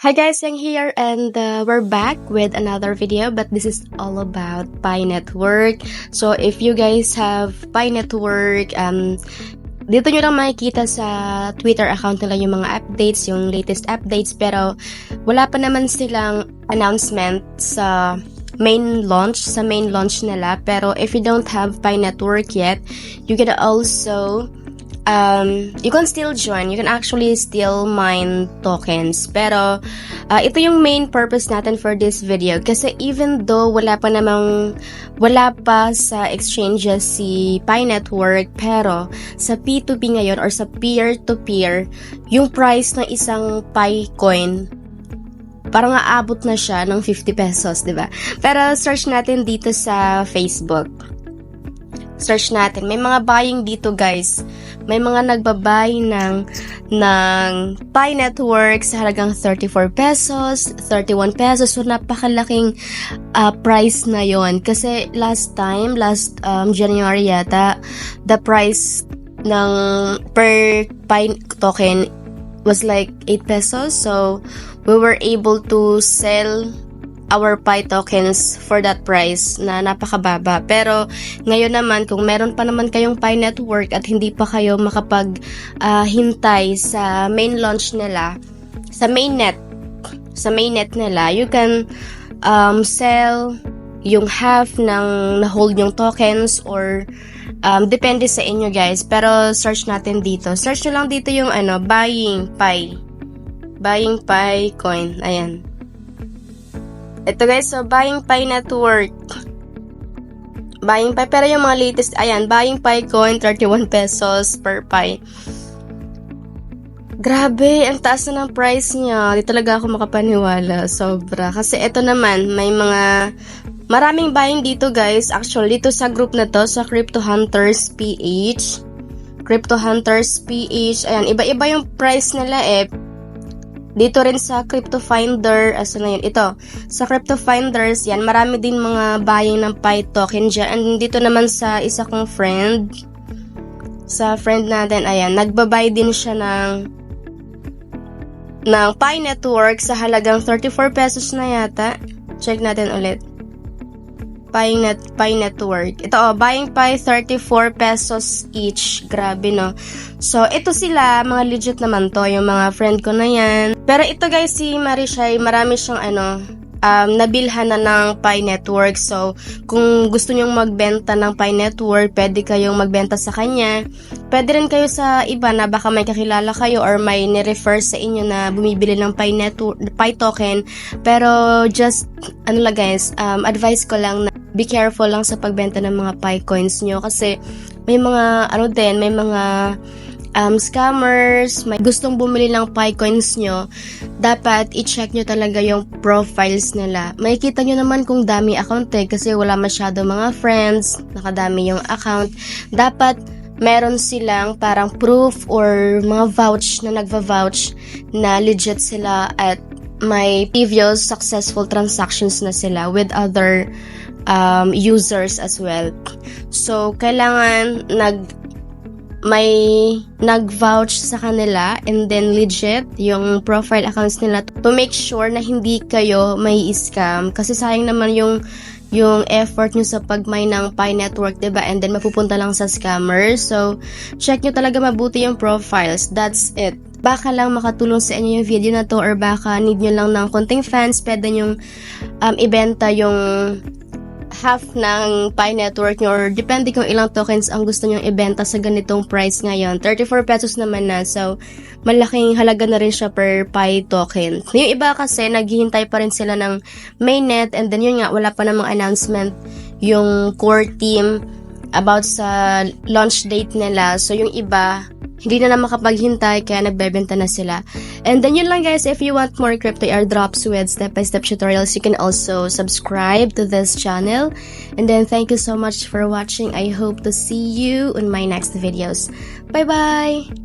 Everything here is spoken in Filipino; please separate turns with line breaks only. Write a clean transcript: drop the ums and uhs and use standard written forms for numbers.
Hi guys, Yang here and we're back with another video, but this is all about Pi Network. So if you guys have Pi Network, dito nyo lang makikita sa Twitter account nila yung mga updates, yung latest updates, pero wala pa naman silang announcement sa main launch nila. Pero if you don't have Pi Network yet, you can also you can still join. You can actually still mine tokens. Pero ito yung main purpose natin for this video. Kasi even though wala pa sa exchanges si Pi Network, pero sa P2P ngayon or sa peer-to-peer, yung price ng isang Pi coin parang aabot na siya ng 50 pesos, diba? Pero search natin dito sa Facebook. Search natin. May mga buying dito, guys. May mga nagbabuy ng Pi Network sa halagang 34 pesos, 31 pesos. So, napakalaking price na yon. Kasi last January yata, the price ng per Pi token was like 8 pesos. So, we were able to sell our Pi tokens for that price na napakababa. Pero ngayon naman, kung meron pa naman kayong Pi Network at hindi pa kayo hintay sa main launch nila, sa mainnet nila, you can sell yung half ng na-hold yung tokens or depende sa inyo, guys. Pero search natin dito. Search nyo lang dito yung buying Pi coin. Ayan. Ito guys, so buying Pi Network. Buying Pi, pero yung mga latest, ayan, buying Pi coin, 31 pesos per Pi. Grabe, ang taas na ng price niya. Di talaga ako makapaniwala. Sobra. Kasi ito naman, maraming buying dito guys. Actually, dito sa group na to, sa Crypto Hunters PH. Crypto Hunters PH. Ayan, iba-iba yung price nila eh. Dito rin sa Crypto Finder, ito, sa Crypto Finders, yan, marami din mga buying ng Pi token dyan. And dito naman sa isa kong friend, sa friend natin, ayan, nagbabuy din siya ng Pi Network sa halagang 34 pesos na yata. Check natin ulit. Pi Network. Ito, buying Pi 34 pesos each. Grabe, no? So, ito sila, mga legit naman to, yung mga friend ko na yan. Pero ito guys, si Marishay, marami siyang nabilhan na ng Pi Network. So, kung gusto nyong magbenta ng Pi Network, pwede kayong magbenta sa kanya. Pwede rin kayo sa iba na baka may kakilala kayo or may ni-refer sa inyo na bumibili ng Pi token. Pero just, guys, advice ko lang na be careful lang sa pagbenta ng mga Pi coins nyo. Kasi may mga, may mga scammers, may gustong bumili ng Pi coins nyo, dapat i-check nyo talaga yung profiles nila. Makikita nyo naman kung dami account kasi wala masyado mga friends, nakadami yung account. Dapat meron silang parang proof or mga vouch na nagva-vouch na legit sila at may previous successful transactions na sila with other users as well. So, kailangan may nag-vouch sa kanila and then legit yung profile accounts nila to make sure na hindi kayo may scam. Kasi sayang naman yung effort nyo sa pag-mine ng Pi Network, diba? And then mapupunta lang sa scammers. So, check nyo talaga mabuti yung profiles. That's it. Baka lang makatulong sa inyo yung video na to or baka need nyo lang ng konting fans, pwede nyong ibenta yung half ng Pi Network nyo or depende kung ilang tokens ang gusto nyong ibenta sa ganitong price ngayon. 34 pesos naman na. So, malaking halaga na rin siya per Pi token. Yung iba kasi, naghihintay pa rin sila ng mainnet and then yun nga, wala pa namang announcement yung core team about sa launch date nila. So, yung iba, hindi na makapaghintay kaya nagbebenta na sila. And then yun lang guys, if you want more crypto airdrops with step-by-step tutorials, you can also subscribe to this channel. And then thank you so much for watching. I hope to see you in my next videos. Bye-bye!